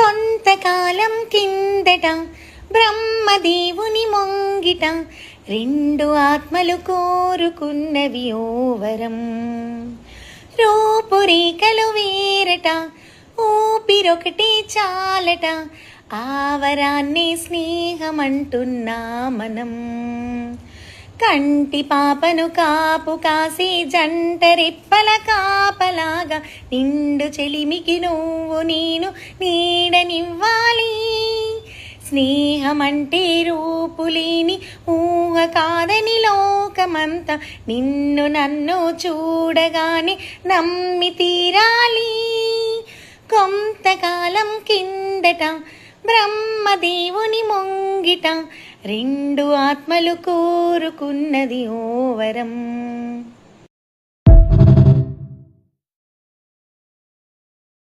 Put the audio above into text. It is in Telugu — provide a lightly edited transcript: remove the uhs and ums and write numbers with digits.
కొంతకాలం కిందట బ్రహ్మదేవుని ముంగిట రెండు ఆత్మలు కోరుకున్నవి ఓ వరం. రూపురేఖలు వేరట, ఊపిరొకటే చాలట, ఆవరాన్ని స్నేహమంటున్నా మనం. కంటి పాపను కాపు కాసి జంట రెప్పల కాపలాగా నిండు చెలిమికి నువ్వు నేను నీడనివ్వాలి. స్నేహమంటే రూపులేని ఊహ కాదని లోకమంతా నిన్ను నన్ను చూడగానే నమ్మి తీరాలి. కొంతకాలం కిందట బ్రహ్మదేవుని ముంగిట రెండు ఆత్మలు కోరుకున్నది ఓ వరం.